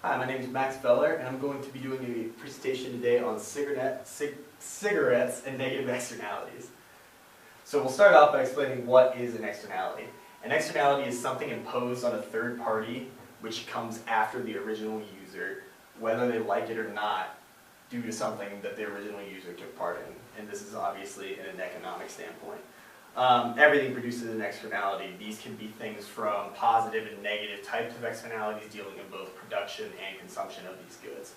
Hi, my name is Max Feller, and I'm going to be doing a presentation today on cigarettes and negative externalities. So we'll start off by explaining what is an externality. An externality is something imposed on a third party which comes after the original user, whether they like it or not, due to something that the original user took part in. And this is obviously in an economic standpoint. Everything produces an externality. These can be things from positive and negative types of externalities dealing in both production and consumption of these goods.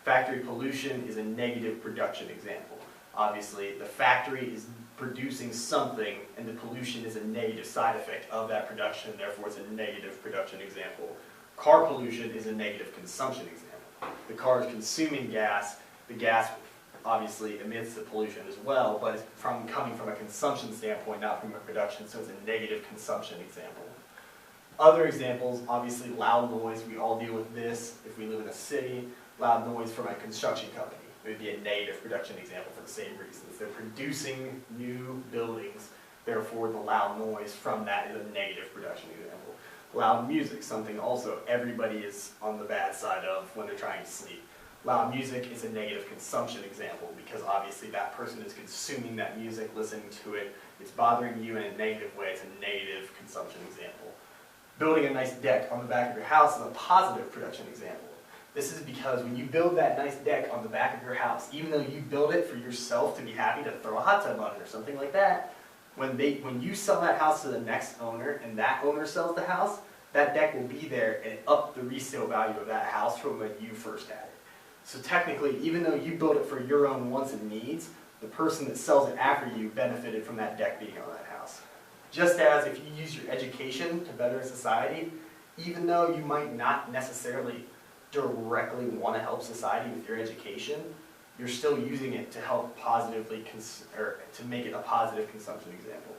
Factory pollution is a negative production example. Obviously, the factory is producing something and the pollution is a negative side effect of that production, therefore it's a negative production example. Car pollution is a negative consumption example. The car is consuming gas, the gas obviously emits the pollution as well, but it's coming from a consumption standpoint, not from a production, so it's a negative consumption example. Other examples, obviously loud noise, we all deal with this if we live in a city. Loud noise from a construction company, it would be a negative production example for the same reasons. They're producing new buildings, therefore the loud noise from that is a negative production example. Loud music, something also everybody is on the bad side of when they're trying to sleep. Loud music is a negative consumption example because obviously that person is consuming that music, listening to it, it's bothering you in a negative way, it's a negative consumption example. Building a nice deck on the back of your house is a positive production example. This is because when you build that nice deck on the back of your house, even though you build it for yourself to be happy to throw a hot tub on it or something like that, when you sell that house to the next owner and that owner sells the house, that deck will be there and up the resale value of that house from when you first had it. So technically, even though you built it for your own wants and needs, the person that sells it after you benefited from that deck being on that house. Just as if you use your education to better society, even though you might not necessarily directly want to help society with your education, you're still using it to help positively, or to make it a positive consumption example.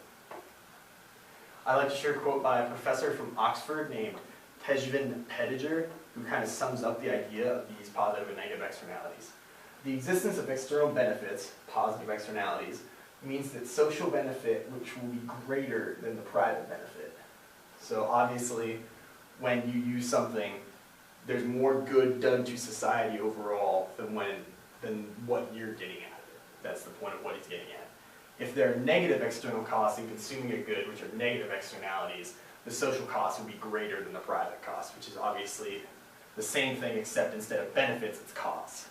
I like to share a quote by a professor from Oxford named Tejvin Pettiger, who kind of sums up the idea of these positive and negative externalities. The existence of external benefits, positive externalities, means that social benefit which will be greater than the private benefit. So obviously, when you use something, there's more good done to society overall than what you're getting out of it. That's the point of what he's getting at. If there are negative external costs in consuming a good, which are negative externalities, the social cost will be greater than the private cost, which is obviously the same thing except instead of benefits, it's costs.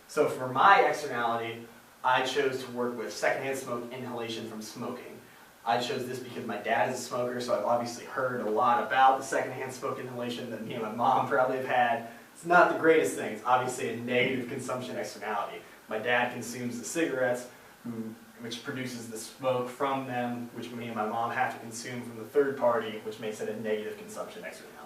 So for my externality, I chose to work with secondhand smoke inhalation from smoking. I chose this because my dad is a smoker, so I've obviously heard a lot about the secondhand smoke inhalation that me and my mom probably have had. It's not the greatest thing. It's obviously a negative consumption externality. My dad consumes the cigarettes, which produces the smoke from them, which me and my mom have to consume from the third party, which makes it a negative consumption externality.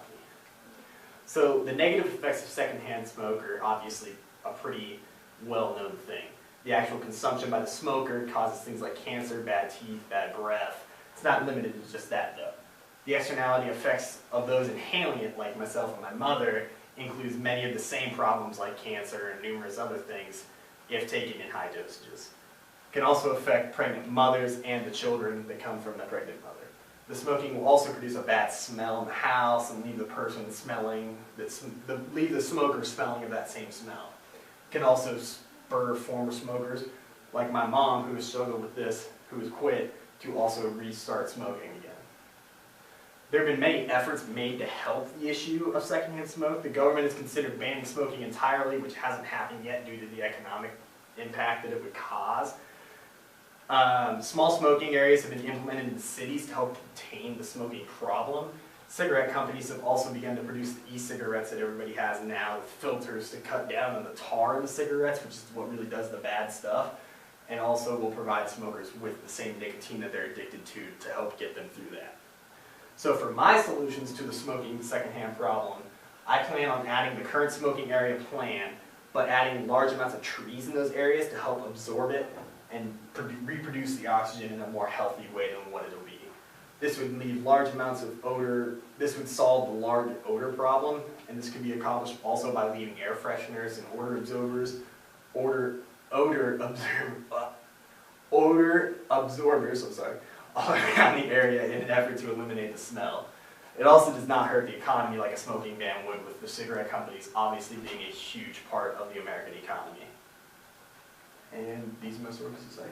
So the negative effects of secondhand smoke are obviously a pretty well-known thing. The actual consumption by the smoker causes things like cancer, bad teeth, bad breath. It's not limited to just that though. The externality effects of those inhaling it, like myself and my mother, includes many of the same problems like cancer and numerous other things if taken in high dosages. It can also affect pregnant mothers and the children that come from the pregnant mother. The smoking will also produce a bad smell in the house and leave the person smelling, leave the smoker smelling of that same smell. It can also spur former smokers, like my mom who has struggled with this, who has quit, to also restart smoking again. There have been many efforts made to help the issue of secondhand smoke. The government has considered banning smoking entirely, which hasn't happened yet due to the economic impact that it would cause. Small smoking areas have been implemented in cities to help contain the smoking problem. Cigarette companies have also begun to produce the e-cigarettes that everybody has now with filters to cut down on the tar in the cigarettes, which is what really does the bad stuff, and also will provide smokers with the same nicotine that they're addicted to help get them through that. So for my solutions to the smoking secondhand problem, I plan on adding the current smoking area plan, but adding large amounts of trees in those areas to help absorb it and reproduce the oxygen in a more healthy way than what it'll be. This would leave large amounts of odor. This would solve the large odor problem, and this could be accomplished also by leaving air fresheners and odor absorbers all around the area in an effort to eliminate the smell. It also does not hurt the economy like a smoking ban would, with the cigarette companies obviously being a huge part of the American economy. And these are most of our society.